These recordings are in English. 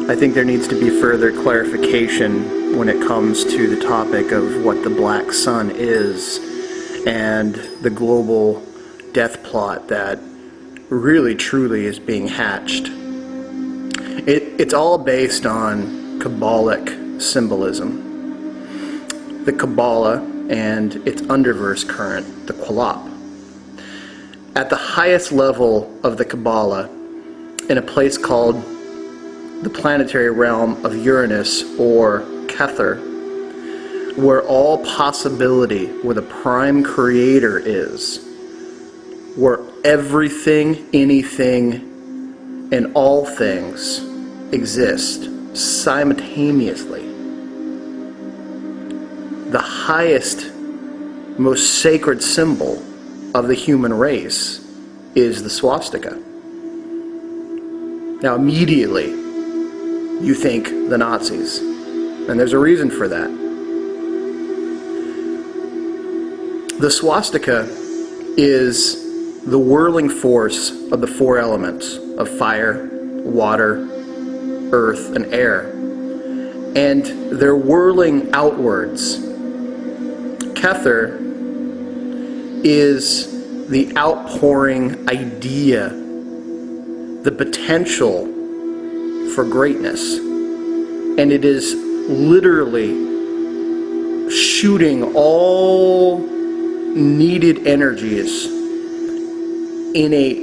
I think there needs to be further clarification when it comes to the topic of what the black sun is and the global death plot that really truly is being hatched. It's all based on Kabbalic symbolism. The Kabbalah and its underverse current, the Qulop. At the highest level of the Kabbalah, in a place called the planetary realm of Uranus, or Kether, where all possibility, where the prime creator is, where everything, anything, and all things exist simultaneously. The highest, most sacred symbol of the human race is the swastika. Now immediately you think the Nazis, and there's a reason for that. The swastika is the whirling force of the four elements of fire, water, earth, and air, and they're whirling outwards. Kether is the outpouring idea, the potential for greatness, and it is literally shooting all needed energies in a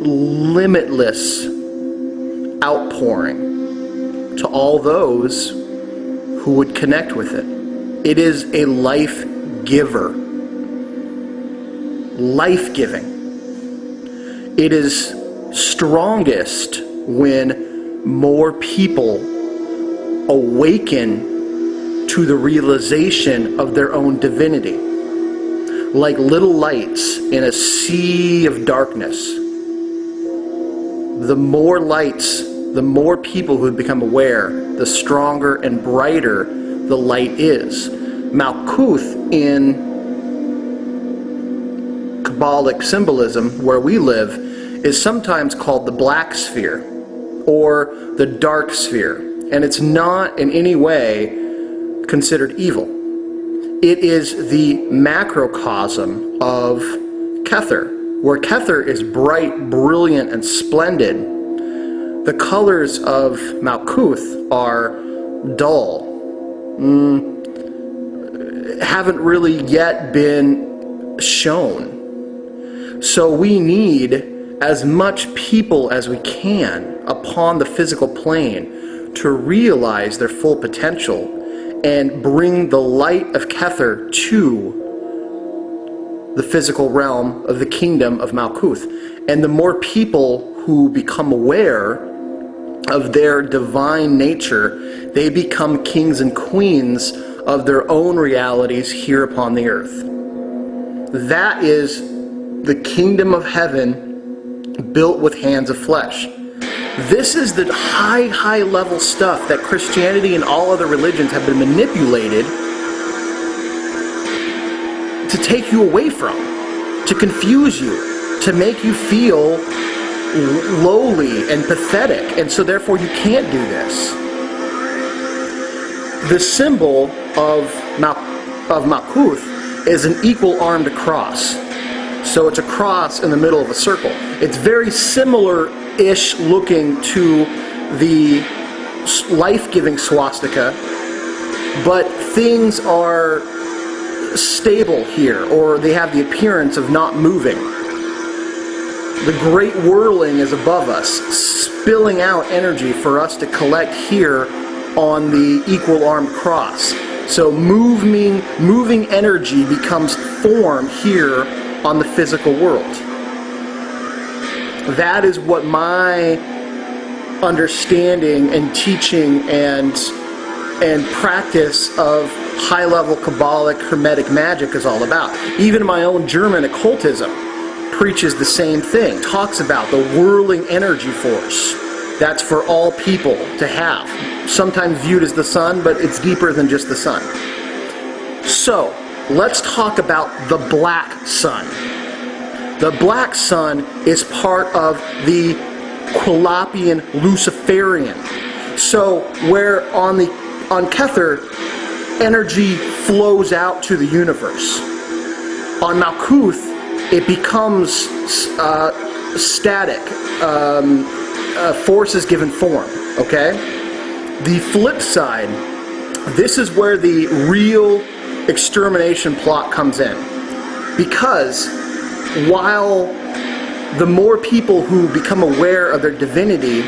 limitless outpouring to all those who would connect with it. It is a life giver, life-giving. It is strongest when more people awaken to the realization of their own divinity. Like little lights in a sea of darkness. The more lights, the more people who become aware, the stronger and brighter the light is. Malkuth in Kabbalic symbolism, where we live, is sometimes called the black sphere or the dark sphere, and it's not in any way considered evil. It is the macrocosm of Kether, where Kether is bright, brilliant, and splendid. The colors of Malkuth are dull, haven't really yet been shown. So we need as much people as we can upon the physical plane to realize their full potential and bring the light of Kether to the physical realm of the kingdom of Malkuth. And the more people who become aware of their divine nature, they become kings and queens of their own realities here upon the earth. That is the kingdom of heaven built with hands of flesh. This is the high level stuff that Christianity and all other religions have been manipulated to take you away from, to confuse you, to make you feel lowly and pathetic, and so therefore you can't do this. The symbol of Malkuth is an equal-armed cross. So it's a cross in the middle of a circle. It's very similar-ish looking to the life-giving swastika, but things are stable here, or they have the appearance of not moving. The great whirling is above us, spilling out energy for us to collect here on the equal-armed cross. So moving energy becomes form here on the physical world. That is what my understanding and teaching and practice of high-level Kabbalic Hermetic magic is all about. Even my own German occultism preaches the same thing, talks about the whirling energy force that's for all people to have. Sometimes viewed as the sun, but it's deeper than just the sun. So, let's talk about the black sun. The black sun is part of the Quilopian Luciferian. So where on Kether, energy flows out to the universe. On Malkuth, it becomes static. Force is given form. Okay? The flip side, this is where the real extermination plot comes in. Because while the more people who become aware of their divinity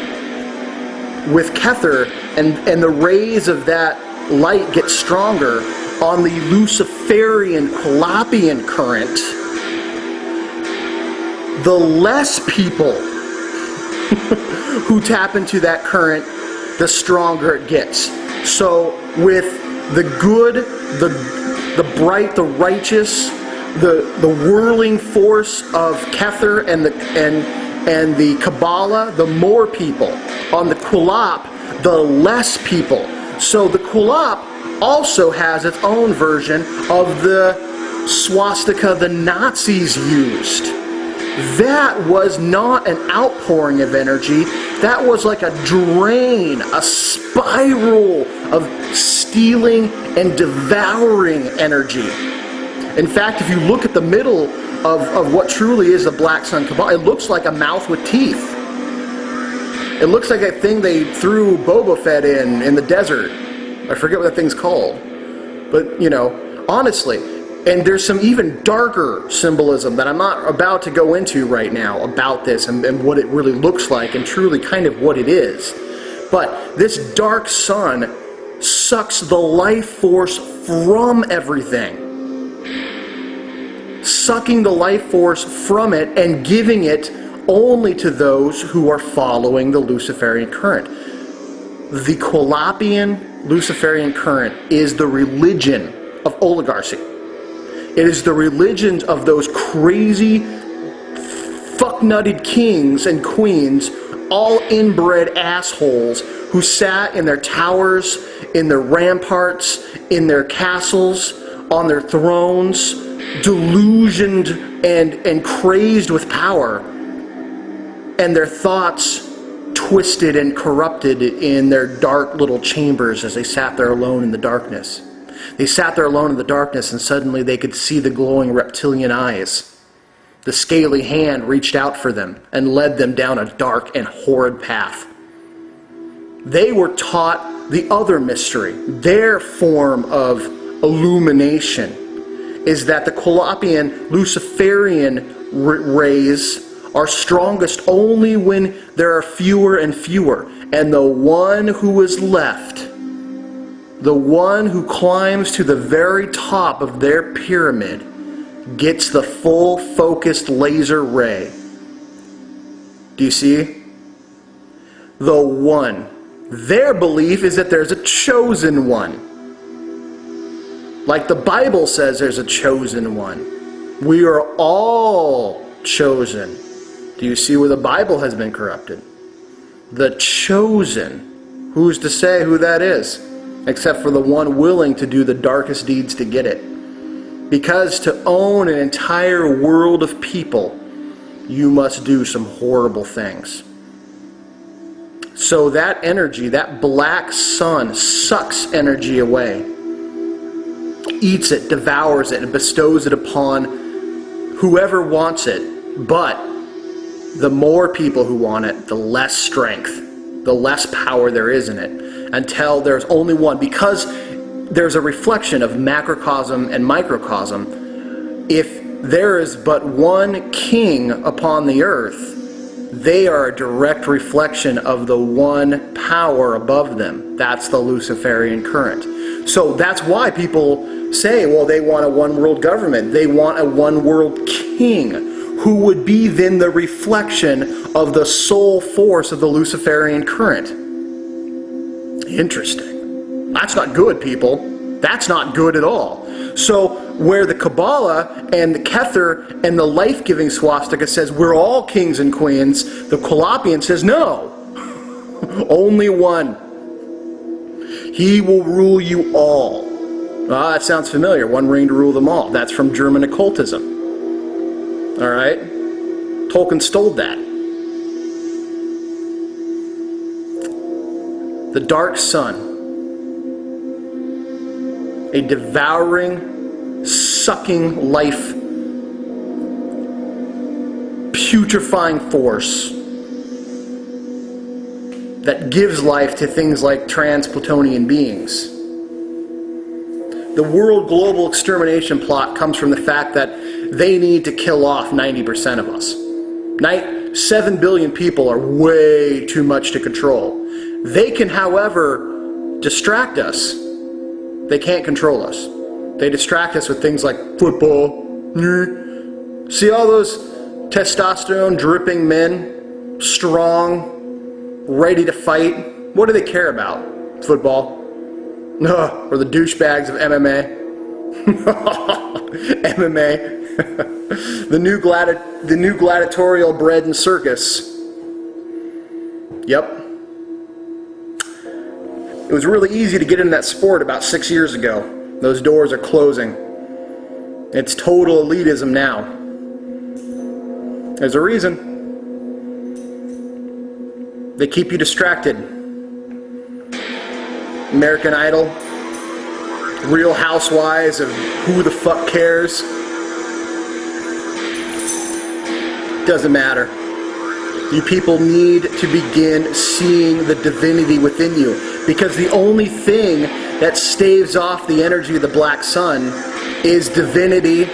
with Kether, and the rays of that light get stronger on the Luciferian Colopian current, the less people who tap into that current, the stronger it gets. So with the good, the bright, the righteous, the whirling force of Kether and the Kabbalah, the more people. On the Kulop, the less people. So the Kulop also has its own version of the swastika the Nazis used. That was not an outpouring of energy. That was like a drain, a spiral of stealing and devouring energy. In fact, if you look at the middle of what truly is the Black Sun Kabbalah, it looks like a mouth with teeth. It looks like a thing they threw Boba Fett in the desert. I forget what that thing's called. But, you know, honestly, and there's some even darker symbolism that I'm not about to go into right now about this and what it really looks like and truly kind of what it is. But this dark sun sucks the life force from everything. Sucking the life force from it and giving it only to those who are following the Luciferian current. The Colopian Luciferian current is the religion of oligarchy. It is the religion of those crazy, fuck-nutted kings and queens, all inbred assholes who sat in their towers, in their ramparts, in their castles, on their thrones, delusioned and crazed with power, and their thoughts twisted and corrupted in their dark little chambers as they sat there alone in the darkness. They sat there alone in the darkness, and suddenly they could see the glowing reptilian eyes. The scaly hand reached out for them and led them down a dark and horrid path. They were taught the other mystery. Their form of illumination is that the Colopian Luciferian rays are strongest only when there are fewer and fewer. And the one who is left, the one who climbs to the very top of their pyramid, gets the full focused laser ray. Do you see? The one. Their belief is that there's a chosen one. Like the Bible says there's a chosen one. We are all chosen. Do you see where the Bible has been corrupted? The chosen. Who's to say who that is? Except for the one willing to do the darkest deeds to get it. Because to own an entire world of people, you must do some horrible things. So that energy, that black sun, sucks energy away. Eats it, devours it, and bestows it upon whoever wants it. But the more people who want it, the less strength, the less power there is in it. Until there's only one. Because there's a reflection of macrocosm and microcosm. If there is but one king upon the earth, they are a direct reflection of the one power above them. That's the Luciferian current. So that's why people say, well, they want a one-world government. They want a one-world king who would be then the reflection of the soul force of the Luciferian current. Interesting. That's not good, people. That's not good at all. So where the Kabbalah and the Kether and the life-giving swastika says we're all kings and queens, the Colopian says no. Only one. He will rule you all. Ah, that sounds familiar. One ring to rule them all. That's from German occultism. Alright? Tolkien stole that. The dark sun, a devouring, sucking life, putrefying force that gives life to things like trans-Plutonian beings. The world global extermination plot comes from the fact that they need to kill off 90% of us. 7 billion people are way too much to control. They can, however, distract us. They can't control us. They distract us with things like football. See all those testosterone dripping men, strong, ready to fight? What do they care about? Football. Or the douchebags of MMA. MMA. the new gladiatorial bread and circus. Yep. It was really easy to get into that sport about 6 years ago. Those doors are closing. It's total elitism now. There's a reason. They keep you distracted. American Idol, Real Housewives of who the fuck cares. Doesn't matter. You people need to begin seeing the divinity within you, because the only thing that staves off the energy of the black sun is divinity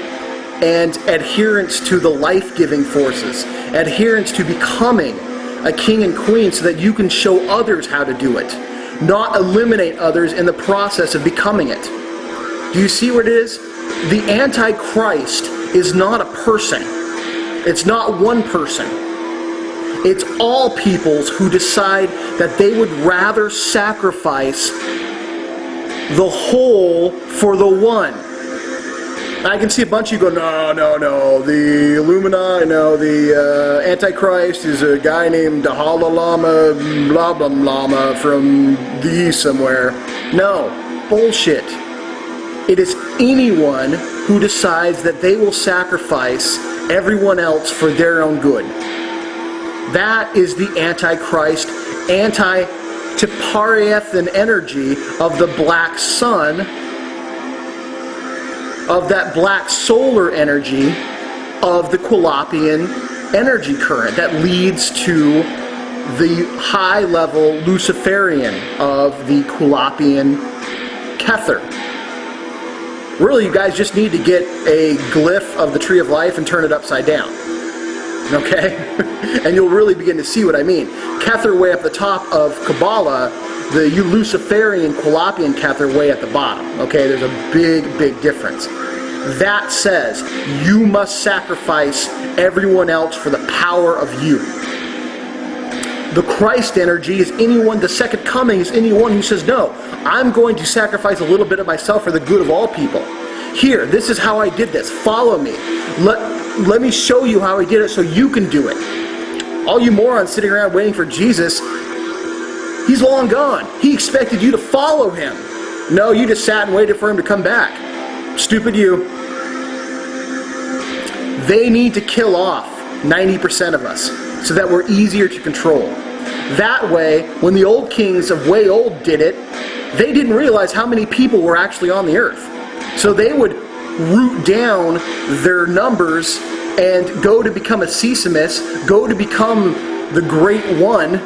and adherence to the life-giving forces, adherence to becoming a king and queen so that you can show others how to do it, not eliminate others in the process of becoming it. Do you see what it is? The Antichrist is not a person. It's not one person. It's all peoples who decide that they would rather sacrifice the whole for the one. I can see a bunch of you go, no, the Illuminati, no, the Antichrist is a guy named Dalai Lama, blah, blah, blah, from the East somewhere. No, bullshit. It is anyone who decides that they will sacrifice everyone else for their own good. That is the Antichrist, anti-Tipariathan energy of the black sun, of that black solar energy of the Quillopian energy current that leads to the high-level Luciferian of the Quillopian Kether. Really, you guys just need to get a glyph of the Tree of Life and turn it upside down. Okay? And you'll really begin to see what I mean. Kether way up the top of Kabbalah, the Luciferian Quillopian Kether way at the bottom. Okay? There's a big difference. That says you must sacrifice everyone else for the power of you. The Christ energy is anyone, the second coming is anyone who says, no, I'm going to sacrifice a little bit of myself for the good of all people. Here, this is how I did this. Follow me. Let me show you how I did it so you can do it. All you morons sitting around waiting for Jesus, he's long gone. He expected you to follow him. No, you just sat and waited for him to come back. Stupid you. They need to kill off 90% of us so that we're easier to control. That way, when the old kings of way old did it, they didn't realize how many people were actually on the earth. So they would root down their numbers and go to become a Sesimus, go to become the Great One,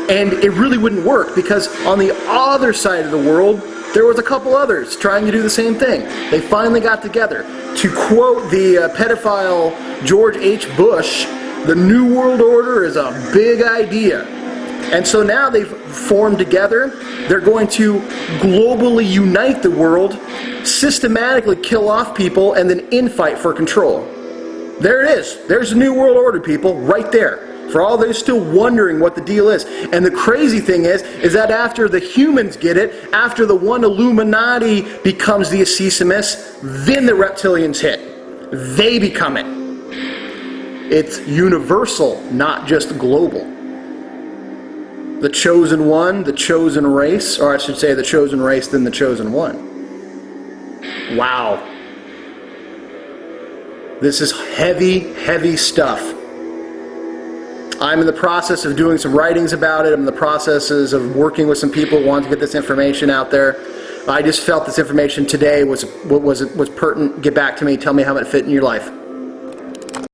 and it really wouldn't work because on the other side of the world, there was a couple others trying to do the same thing. They finally got together. To quote the pedophile George H. Bush, the New World Order is a big idea. And so now they've formed together. They're going to globally unite the world, systematically kill off people, and then infight for control. There it is. There's the New World Order, people, right there. For all those still wondering what the deal is. And the crazy thing is that after the humans get it, after the one Illuminati becomes the Sesimus, then the reptilians hit. They become it. It's universal, not just global. The chosen one, the chosen race, or I should say the chosen race, then the chosen one. Wow. This is heavy, heavy stuff. I'm in the process of doing some writings about it. I'm in the processes of working with some people wanting to get this information out there. I just felt this information today was pertinent. Get back to me. Tell me how it fit in your life.